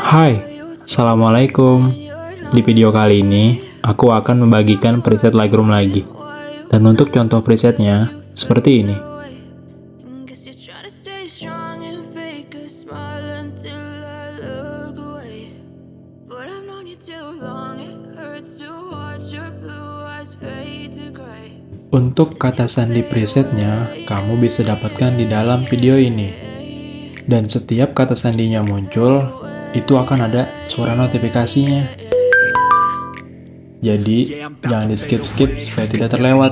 Hai, Assalamualaikum. Di video kali ini, aku akan membagikan preset Lightroom lagi. Dan untuk contoh presetnya, seperti ini. Untuk kata sandi presetnya, kamu bisa dapatkan di dalam video ini. Dan setiap kata sandinya muncul, itu akan ada suara notifikasinya. Jadi, jangan di skip-skip supaya tidak terlewat.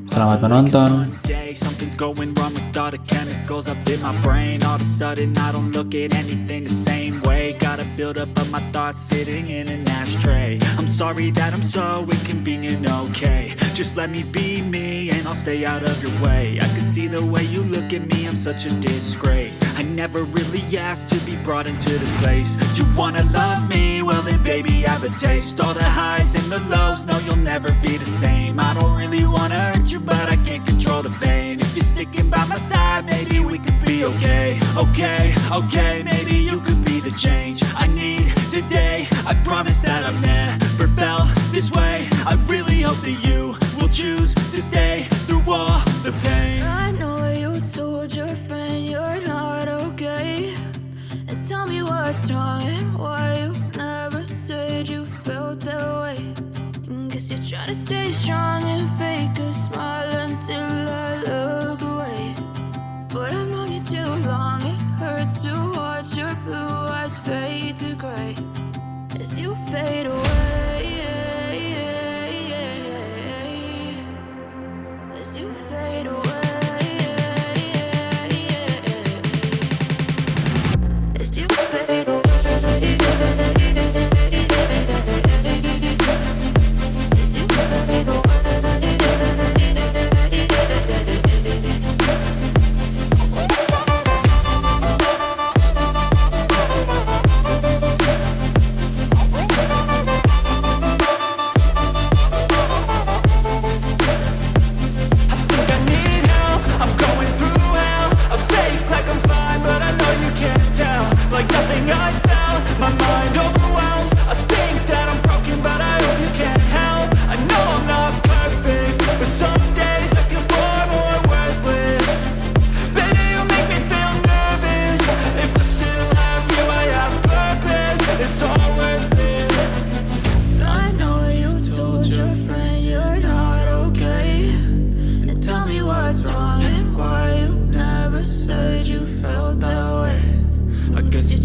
Selamat menonton. Something's going wrong with all the chemicals up in my brain. All of a sudden I don't look at anything the same way. Got a build up of my thoughts sitting in an ashtray. I'm sorry that I'm so inconvenient, okay. Just let me be me and I'll stay out of your way. I can see the way you look at me, I'm such a disgrace. I never really asked to be brought into this place. You wanna love me? Well then baby I have a taste. All the highs and the lows, no you'll never be the same. I don't really wanna hurt you but I can't control the pain. If you're sticking by my side, maybe we could be okay. Okay, maybe you could be the change I need today. I promise that I've never felt this way. I really hope that you will choose to stay through all the pain. I know you told your friend you're not okay, and tell me what's wrong and why you never said you felt that way. Guess you're trying to stay strong and fake a smile until I look away. But I've known you too long, it hurts to watch your blue eyes fade to gray as you fade away. As you fade away. As you fade away.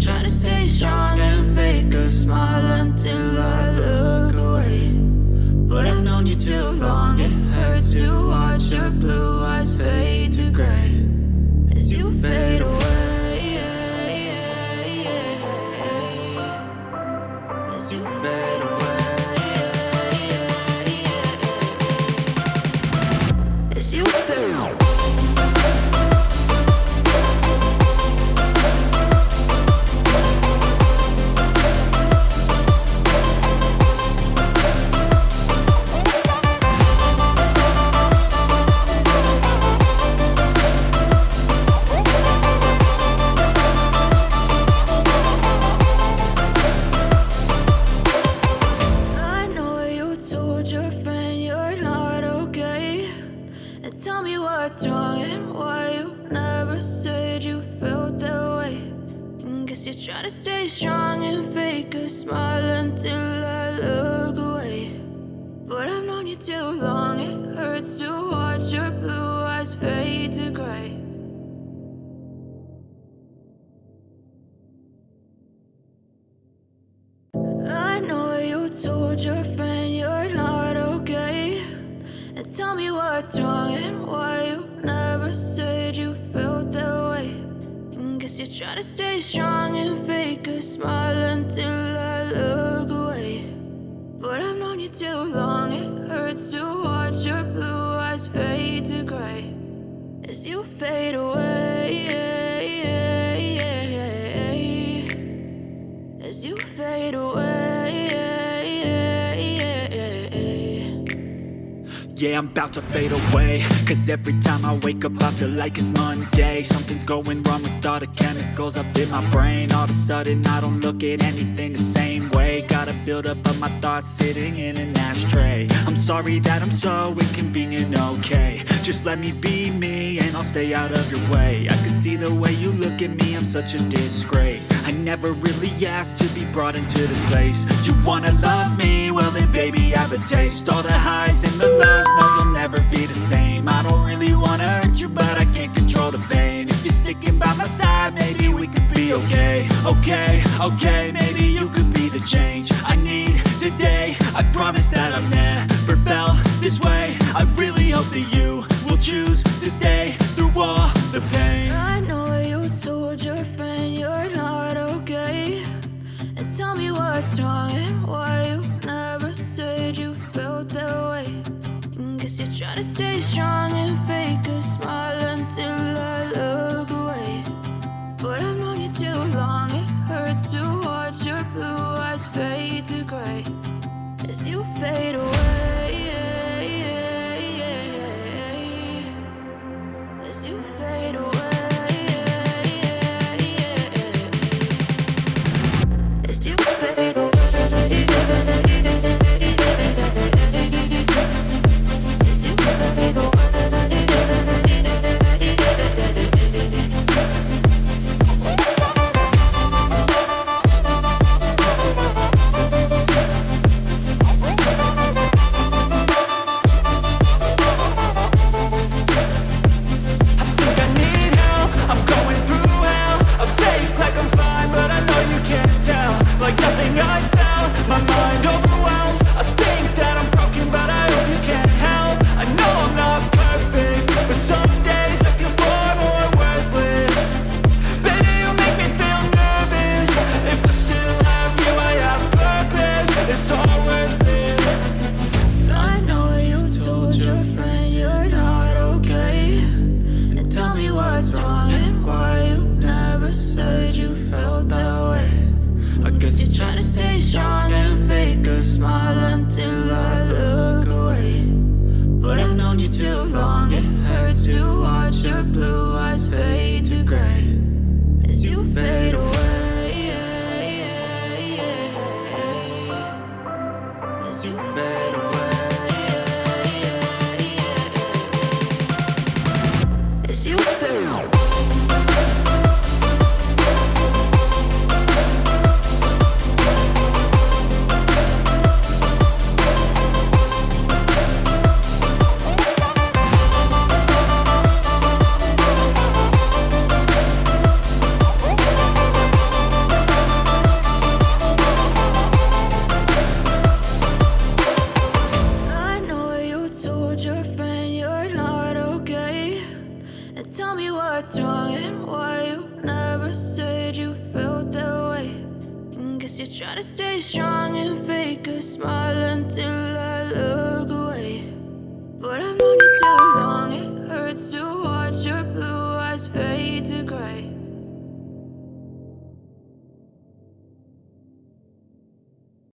Trying to stay strong and fake a smile until I look away. But I've known you too long, it hurts to watch your blue eyes fade to gray as you fade away. As you fade away. As you fade away. Tell me what's wrong and why you never said you felt that way. Guess you're trying to stay strong and fake a smile until I look away. But I've known you too long, it hurts to watch your blue eyes fade to gray. I know you told your friend you're not okay, and tell me what's wrong and why you never said you felt that way. Guess you're trying to stay strong and fake a smile until I look away. But I've known you too long, it hurts to watch your blue eyes fade to gray as you fade away. As you fade away. yeah, I'm about to fade away. Cause every time I wake up I feel like it's Monday. Something's going wrong with all the chemicals up in my brain. All of a sudden I don't look at anything the same way. Gotta build up of my thoughts sitting in an ashtray. I'm sorry that I'm so inconvenient, okay. Just let me be me and I'll stay out of your way. I can see the way you look at me, I'm such a disgrace. I never really asked to be brought into this place. You wanna love me? Well then baby, have a taste. All the highs and the lows, no, you'll never be the same. I don't really wanna hurt you, but I can't control the pain. If you're sticking by my side, maybe we could be okay. Okay, maybe you could be the change I need today. I promise that I've never felt this way. I really hope that you will choose to stay through all the pain. I know you told your friend you're not okay, and tell me what's wrong and why you never said you felt that way. And guess you're trying to stay strong and fake a smile until I look away. But I've known you too long, it hurts to watch your blue eyes fade to gray as you fade away. As you fade away. As you fade away. As you fade away. Try to stay strong and fake a smile until I look away. But I'm